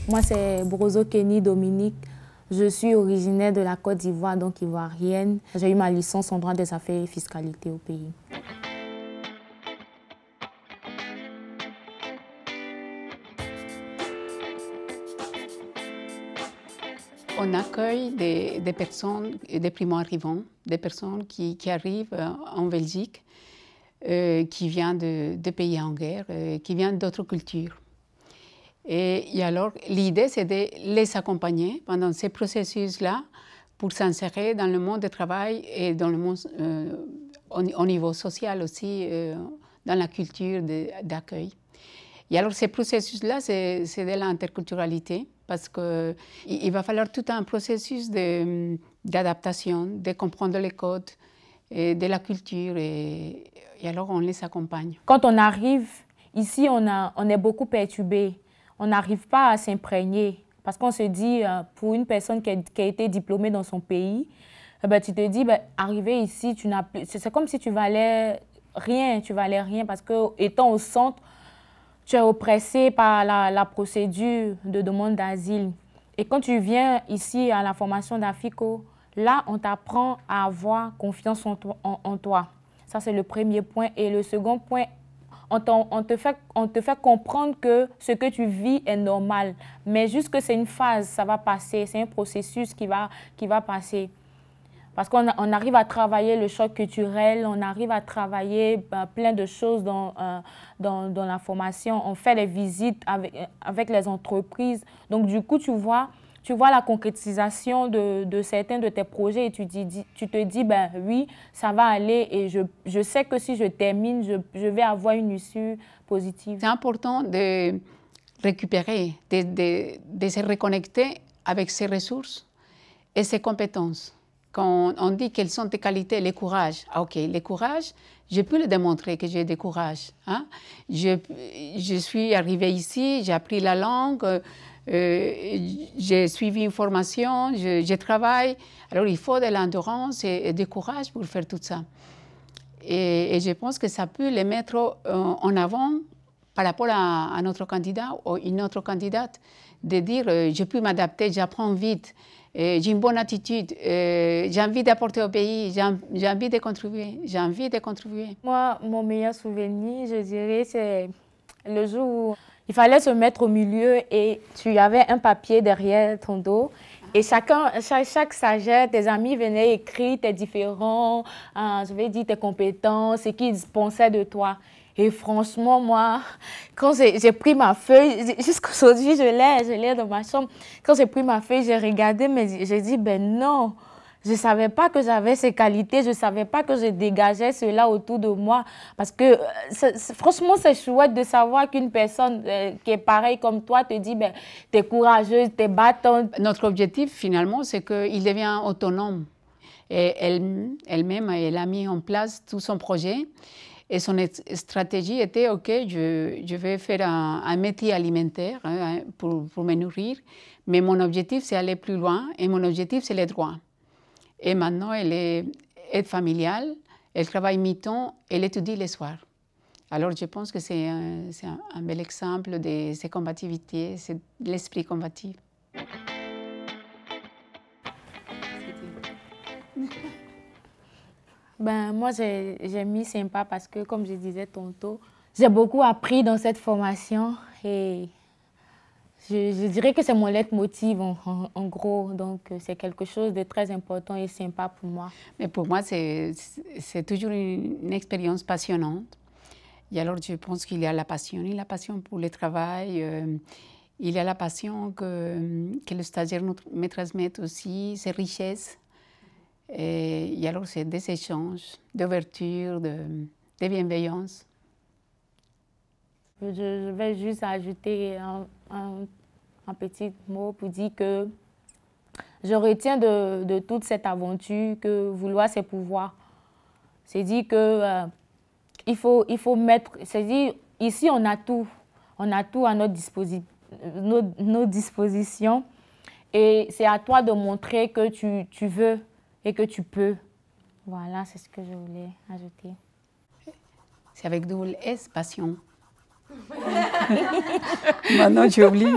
Moi, c'est Brozo Kenny Dominique. Je suis originaire de la Côte d'Ivoire, donc ivoirienne. J'ai eu ma licence en droit des affaires et fiscalité au pays. On accueille des personnes, des primo-arrivants, des personnes qui arrivent en Belgique, qui viennent de pays en guerre, qui viennent d'autres cultures. Et alors, l'idée, c'est de les accompagner pendant ces processus-là pour s'insérer dans le monde du travail et dans le monde, au niveau social aussi, dans la culture d'accueil. Et alors, ces processus-là, c'est de l'interculturalité, parce qu'il va falloir tout un processus d'adaptation, de comprendre les codes, et de la culture, et alors on les accompagne. Quand on arrive, ici, on est beaucoup perturbé. On n'arrive pas à s'imprégner, parce qu'on se dit, pour une personne qui a été diplômée dans son pays, tu te dis, arriver ici, c'est comme si tu valais rien, parce que étant au centre, tu es oppressé par la procédure de demande d'asile. Et quand tu viens ici à la formation d'AFICO, là, on t'apprend à avoir confiance en toi. Ça, c'est le premier point. Et le second point, on te fait comprendre que ce que tu vis est normal. Mais juste que c'est une phase, ça va passer. C'est un processus qui va passer. Parce qu'on arrive à travailler le choc culturel, on arrive à travailler plein de choses dans la formation. On fait les visites avec les entreprises. Donc, du coup, tu vois la concrétisation de certains de tes projets et tu te dis, oui, ça va aller et je sais que si je termine, je vais avoir une issue positive. C'est important de récupérer, de se reconnecter avec ses ressources et ses compétences. Quand on dit quelles sont tes qualités, les courages. Ah, ok, les courages, je peux le démontrer que j'ai des courages. Hein? Je suis arrivée ici, j'ai appris la langue, j'ai suivi une formation, je travaille. Alors il faut de l'endurance et du courage pour faire tout ça. Et je pense que ça peut les mettre en avant par rapport à notre candidat ou une autre candidate, de dire je peux m'adapter, j'apprends vite. J'ai une bonne attitude, j'ai envie d'apporter au pays, j'ai envie de contribuer, Moi, mon meilleur souvenir, je dirais, c'est le jour où il fallait se mettre au milieu et tu avais un papier derrière ton dos. Et chaque sagesse, tes amis venaient écrire tes différents, je vais dire tes compétences, ce qu'ils pensaient de toi. Et franchement, moi, quand j'ai pris ma feuille, jusqu'aujourd'hui, je l'ai dans ma chambre. Quand j'ai pris ma feuille, j'ai regardé, mais j'ai dit, non, je ne savais pas que j'avais ces qualités, je ne savais pas que je dégageais cela autour de moi. Parce que, franchement, c'est chouette de savoir qu'une personne qui est pareille comme toi te dit, tu es courageuse, tu es battante. Notre objectif, finalement, c'est qu'il devient autonome. Et elle-même, elle a mis en place tout son projet. Et son stratégie était, OK, je vais faire un métier alimentaire pour me nourrir, mais mon objectif, c'est aller plus loin, et mon objectif, c'est les droits. Et maintenant, elle est aide familiale, elle travaille mi-temps, elle étudie les soirs. Alors, je pense que c'est un bel exemple de ces combativités, c'est l'esprit combatif. Moi, j'ai mis sympa parce que, comme je disais tantôt, j'ai beaucoup appris dans cette formation et je dirais que c'est mon leitmotiv en gros. Donc, c'est quelque chose de très important et sympa pour moi. Mais pour moi, c'est toujours une expérience passionnante. Et alors, je pense qu'il y a la passion pour le travail. Il y a la passion que le stagiaire me transmet aussi, ses richesses. Et alors, c'est des échanges, d'ouverture, de bienveillance. Je vais juste ajouter un petit mot pour dire que je retiens de toute cette aventure que vouloir, c'est pouvoir. C'est dire que il faut mettre. C'est dire ici on a tout à notre disposition, et c'est à toi de montrer que tu veux et que tu peux. Voilà, c'est ce que je voulais ajouter. C'est avec double S, passion. Maintenant, tu oublies.